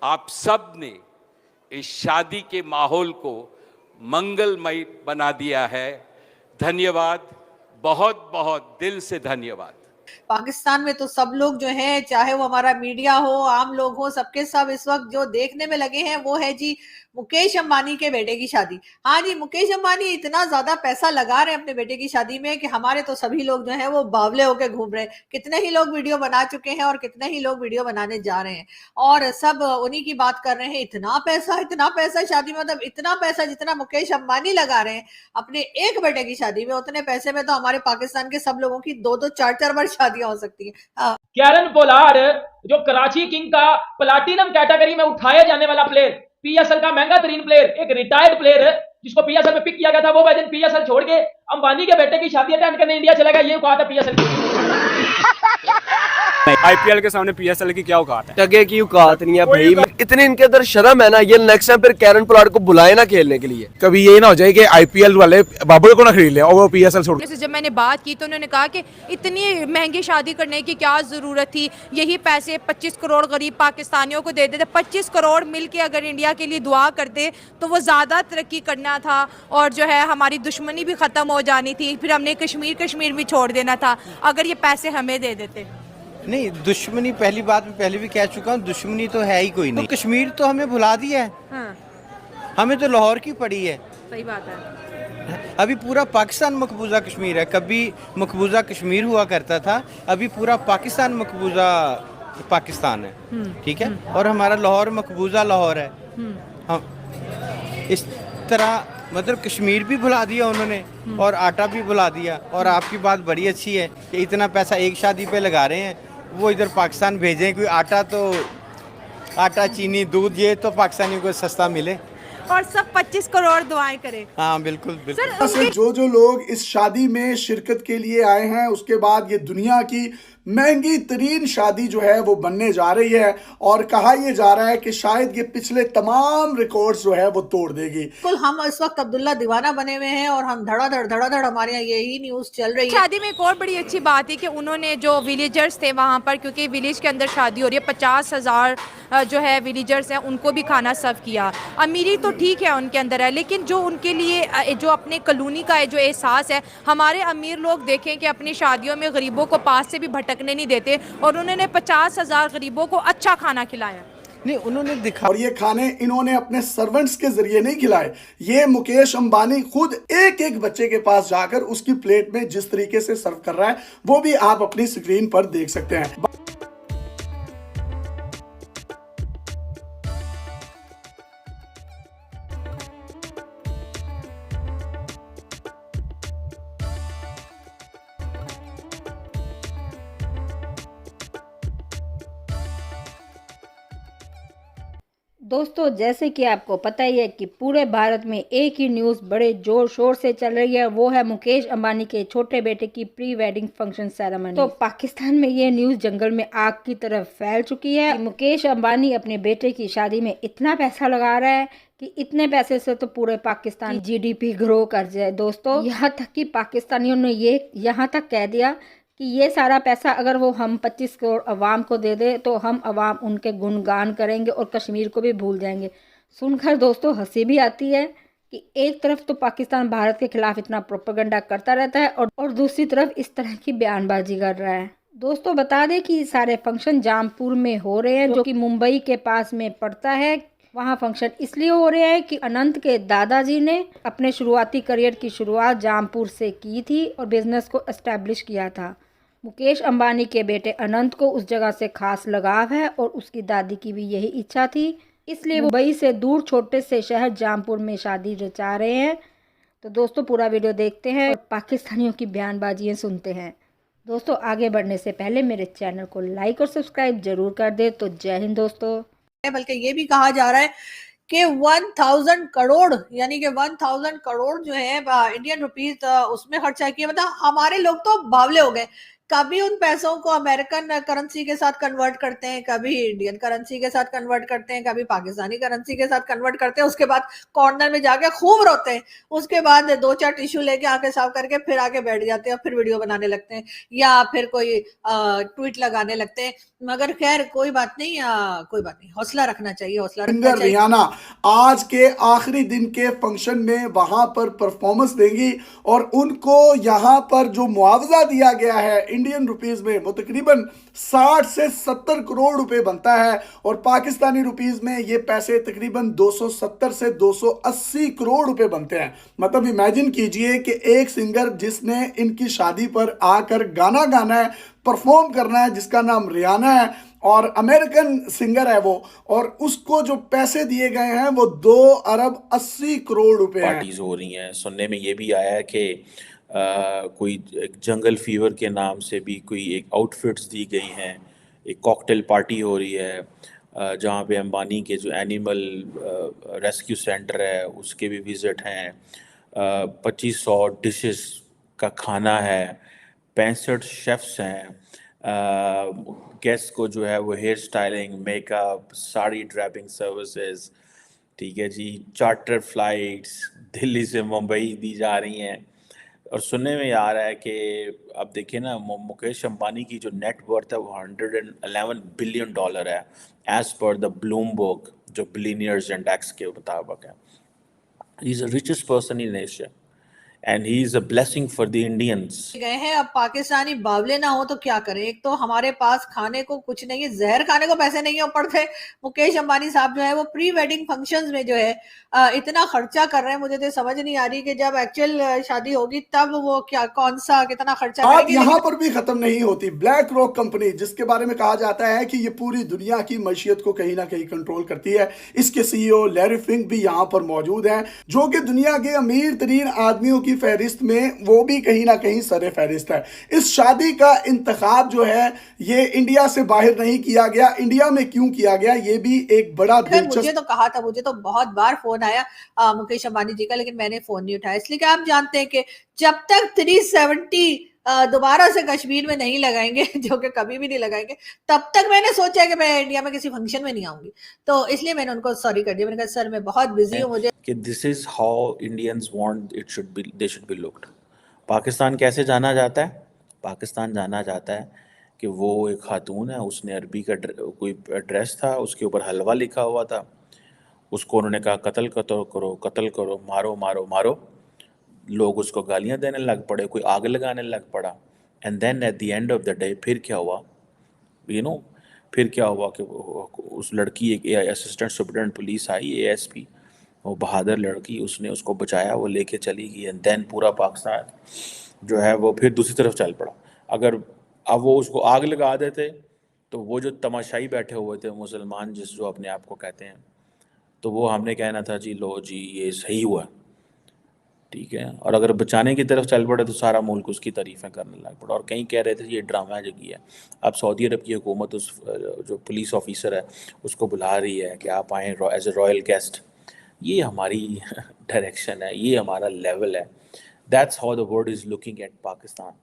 आप सब ने इस शादी के माहौल को मंगलमय बना दिया है। धन्यवाद, बहुत बहुत दिल से धन्यवाद। पाकिस्तान में तो सब लोग जो है, चाहे वो हमारा मीडिया हो, आम लोग हो, सबके सब इस वक्त जो देखने में लगे हैं वो है जी मुकेश अंबानी के बेटे की शादी। हाँ जी, मुकेश अंबानी इतना ज्यादा पैसा लगा रहे हैं अपने बेटे की शादी में कि हमारे तो सभी लोग जो है वो बावले होके घूम रहे हैं। कितने ही लोग वीडियो बना चुके हैं और कितने ही लोग वीडियो बनाने जा रहे हैं और सब उन्हीं की बात कर रहे हैं। इतना पैसा शादी में, मतलब इतना पैसा जितना मुकेश अंबानी लगा रहे हैं अपने एक बेटे की शादी में, उतने पैसे में तो हमारे पाकिस्तान के सब लोगों की 2-2 4-4 बार शादियां हो सकती है। कैरन पोलार्ड जो कराची किंग का प्लाटिनम कैटेगरी में उठाया जाने वाला प्लेयर, पीएसएल का महंगा तरीन प्लेयर, एक रिटायर्ड प्लेयर है जिसको पीएसएल में पिक किया गया था, वो वैसे पीएसएल छोड़ के अंबानी के बेटे की शादी अटेंड करने इंडिया चला गया। ये कहा था पीएसएल की। आईपीएल के सामने पीएसएल की क्या औकात है? टगे की औकात नहीं है भाई। इतने इनके अंदर शर्म है ना, ये नेक्स्ट टाइम फिर कैरन पोलार्ड को बुलाए ना खेलने के लिए। कभी ये ना हो जाए कि आईपीएल वाले बाबर को ना खरीद ले और वो पीएसएल छोड़। जब मैंने बात की तो उन्होंने कहा कि इतनी महंगी शादी करने की क्या जरूरत थी, यही पैसे 25 करोड़ गरीब पाकिस्तानियों को दे देते। 25 करोड़ मिलके अगर इंडिया के लिए दुआ करते तो वो ज़्यादा तरक्की करना था और जो है हमारी दुश्मनी भी ख़त्म हो जानी थी। फिर हमने कश्मीर भी छोड़ देना था अगर ये पैसे हमें दे देते। नहीं, दुश्मनी पहली बात मैं पहले भी कह चुका हूँ, दुश्मनी तो है ही कोई नहीं। तो कश्मीर तो हमें भुला दिया है। हाँ। हमें तो लाहौर की पड़ी है। सही बात है। अभी पूरा पाकिस्तान मकबूजा कश्मीर है। कभी मकबूजा कश्मीर हुआ करता था, अभी पूरा पाकिस्तान मकबूजा पाकिस्तान है। ठीक है, और हमारा लाहौर मकबूजा लाहौर है। हाँ, इस तरह मतलब कश्मीर भी भुला दिया उन्होंने और आटा भी भुला दिया। और आपकी बात बड़ी अच्छी है कि इतना पैसा एक शादी पे लगा रहे हैं, वो इधर पाकिस्तान भेजें। कोई आटा चीनी दूध ये तो पाकिस्तानियों को सस्ता मिले और सब 25 करोड़ दुआएं करें। हाँ बिल्कुल बिल्कुल। से जो लोग इस शादी में शिरकत के लिए आए हैं, उसके बाद ये दुनिया की महंगी तरीन शादी जो है वो बनने जा रही है और कहा यह जा रहा है कि शायद ये पिछले तमाम रिकॉर्ड्स जो है वो तोड़ देगी। बिल्कुल, हम इस वक्त अब्दुल्ला दीवाना बने हुए हैं और हम धड़ाधड़ हमारे यहाँ यही न्यूज चल रही है। शादी में एक और बड़ी अच्छी बात है कि उन्होंने जो विलेजर्स थे वहाँ पर, क्योंकि विलेज के अंदर शादी हो रही है, 50,000 जो है विलेजर्स हैं उनको भी खाना सर्व किया। अमीरी तो ठीक है उनके अंदर है, लेकिन जो उनके लिए जो अपने कॉलोनी का जो एहसास है, हमारे अमीर लोग देखें कि अपनी शादियों में गरीबों को पास से भी भटकने नहीं देते और उन्होंने 50,000 गरीबों को अच्छा खाना खिलाया। नहीं, उन्होंने दिखा। और ये खाने इन्होंने अपने सर्वेंट्स के जरिए नहीं खिलाए, ये मुकेश अंबानी खुद एक एक बच्चे के पास जाकर उसकी प्लेट में जिस तरीके से सर्व कर रहा है वो भी आप अपनी स्क्रीन पर देख सकते हैं। दोस्तों, जैसे कि आपको पता ही है कि पूरे भारत में एक ही न्यूज़ बड़े जोर शोर से चल रही है, वो है मुकेश अंबानी के छोटे बेटे की प्री वेडिंग फंक्शन सेरेमनी। तो पाकिस्तान में ये न्यूज़ जंगल में आग की तरह फैल चुकी है। मुकेश अंबानी अपने बेटे की शादी में इतना पैसा लगा रहा है कि इतने पैसे से तो पूरे पाकिस्तान की जीडीपी ग्रो कर जाए। दोस्तों, यहाँ तक कि पाकिस्तानियों ने ये यहाँ तक कह दिया कि ये सारा पैसा अगर वो हम 25 करोड़ अवाम को दे दे तो हम अवाम उनके गुणगान करेंगे और कश्मीर को भी भूल जाएंगे। सुनकर दोस्तों हंसी भी आती है कि एक तरफ तो पाकिस्तान भारत के खिलाफ इतना प्रोपेगेंडा करता रहता है और दूसरी तरफ इस तरह की बयानबाजी कर रहा है। दोस्तों, बता दें कि सारे फंक्शन जामपुर में हो रहे हैं, जो कि मुंबई के पास में पड़ता है। वहाँ फंक्शन इसलिए हो रहे हैं कि अनंत के दादाजी ने अपने शुरुआती करियर की शुरुआत जामपुर से की थी और बिजनेस को एस्टेब्लिश किया था। मुकेश अंबानी के बेटे अनंत को उस जगह से खास लगाव है और उसकी दादी की भी यही इच्छा थी, इसलिए वो मुंबई से दूर छोटे से शहर जामपुर में शादी रचा रहे हैं। तो दोस्तों, पूरा वीडियो देखते हैं और पाकिस्तानियों की बयानबाजियाँ सुनते हैं। दोस्तों, आगे बढ़ने से पहले मेरे चैनल को लाइक और सब्सक्राइब जरूर कर दे। तो जय हिंद दोस्तों। बल्कि ये भी कहा जा रहा है कि 1000 करोड़ यानी कि 1000 करोड़ जो है इंडियन रुपीस उसमें खर्चा किया। मतलब हमारे लोग तो बावले हो गए। कभी उन पैसों को अमेरिकन करेंसी के साथ कन्वर्ट करते हैं, कभी इंडियन करेंसी के साथ कन्वर्ट करते हैं, कभी पाकिस्तानी करेंसी के साथ कन्वर्ट करते हैं, उसके बाद कॉर्नर में जाके खूब रोते हैं, उसके बाद 2-4 टिश्यू लेके आंखें साफ करके फिर आके बैठ जाते हैं और फिर वीडियो बनाने लगते हैं या फिर कोई ट्वीट लगाने लगते हैं। मगर खैर कोई बात नहीं, हौसला रखना चाहिए, हौसला रखना सिंगर चाहिए। रियाना आज के आखिरी दिन के फंक्शन में वहां पर परफॉर्मेंस देंगी और उनको यहां पर जो मुआवजा दिया गया है इंडियन रुपीस में वो तकरीबन 60 से 70 करोड़ रुपए बनता है और पाकिस्तानी रुपीस में ये पैसे तकरीबन 270 से 280 करोड़ रुपए बनते हैं। मतलब इमेजिन कीजिए कि एक सिंगर जिसने इनकी शादी पर आकर गाना गाना है, परफॉर्म करना है, जिसका नाम रियाना है और अमेरिकन सिंगर है वो, और उसको जो पैसे दिए गए हैं वो 2 अरब 80 करोड़ रुपए हैं। पार्टीज हो रही हैं। सुनने में ये भी आया है कि कोई एक जंगल फीवर के नाम से भी कोई एक आउटफिट्स दी गई हैं, एक कॉकटेल पार्टी हो रही है जहाँ पे अंबानी के जो एनिमल रेस्क्यू सेंटर है उसके भी विज़िट हैं, 2500 डिशेस का खाना है, 65 शेफ्स हैं, गेस्ट को जो है वो hair styling, makeup, sari draping services, ठीक है जी, चार्टर फ्लाइट्स दिल्ली से मुंबई दी जा रही हैं। और सुनने में आ रहा है कि अब देखिए ना, मुकेश अंबानी की जो नेट वर्थ है वो $111 बिलियन है एज पर द ब्लूमबर्ग जो बिलियनियर्स इंडेक्स के मुताबिक है। He is the richest person in Asia and he is a blessing for the Indians. गए हैं, अब पाकिस्तानी बावले ना हो तो क्या करें। एक तो हमारे पास खाने को कुछ नहीं है, जहर खाने को पैसे नहीं है, ऊपर से मुकेश अंबानी साहब जो है वो प्री वेडिंग फंक्शंस में जो है इतना खर्चा कर रहे हैं। मुझे तो समझ नहीं आ रही कि जब एक्चुअल शादी होगी तब वो क्या कौन सा कितना खर्चा करेंगे। यहाँ पर भी खत्म नहीं होती ब्लैक रॉक कंपनी, जिसके बारे में कहा जाता है कि ये पूरी दुनिया की मईशत को कहीं ना कहीं कंट्रोल करती है। इसके सीईओ लैरी फिंक भी यहाँ पर मौजूद हैं, जो कि दुनिया के अमीर तरीन आदमियों की फहरिस्त में वो भी कहीं ना कहीं सरे फहरिस्त है। इस शादी का इंतखाब जो है ये इंडिया से बाहर नहीं किया गया। इंडिया में क्यों किया गया ये भी एक बड़ा दिलचस्प। मुझे तो कहा था, मुझे तो बहुत बार फोन आया मुकेश अंबानी जी का, लेकिन मैंने फोन नहीं उठाया, इसलिए कि आप जानते हैं कि जब तक 370 दोबारा से कश्मीर में नहीं लगाएंगे, जो कि कभी भी नहीं लगाएंगे, तब तक मैंने सोचा कि मैं इंडिया में किसी फंक्शन में नहीं आऊंगी। तो इसलिए मैंने उनको सॉरी कर दिया, मैंने कहा सर मैं बहुत बिजी हूँ, मुझे कि this is how Indians want it should be, they should be looked. Pakistan कैसे जाना जाता है? पाकिस्तान जाना जाता है कि वो एक खातून है, उसने अरबी का कोई ड्रेस था, उसके ऊपर हलवा लिखा हुआ था, उसको उन्होंने कहा कत्ल करो, कत्ल करो, मारो मारो मारो। लोग उसको गालियां देने लग पड़े, कोई आग लगाने लग पड़ा। And then at the end of the day फिर क्या हुआ, फिर क्या हुआ कि उस लड़की, एक असिस्टेंट सुपरिटेंडेंट पुलिस आई, ASP, वो बहादुर लड़की, उसने उसको बचाया, वो लेके चली गई। एंड देन पूरा पाकिस्तान जो है वो फिर दूसरी तरफ चल पड़ा। अगर अब वो उसको आग लगा देते तो वो जो तमाशाई बैठे हुए थे मुसलमान, जो अपने आप को कहते हैं, तो वो हमने कहना था जी लो जी ये सही हुआ, ठीक है। और अगर बचाने की तरफ चल पड़े तो सारा मुल्क उसकी तारीफ़ें करने लग पड़ा। और कहीं कह रहे थे ये ड्रामा है जो किया। अब सऊदी अरब की हुकूमत उस जो पुलिस ऑफिसर है उसको बुला रही है कि आप आएँ एज ए रॉयल गेस्ट। ये हमारी डायरेक्शन है, ये हमारा लेवल है। That's how the world is looking at Pakistan.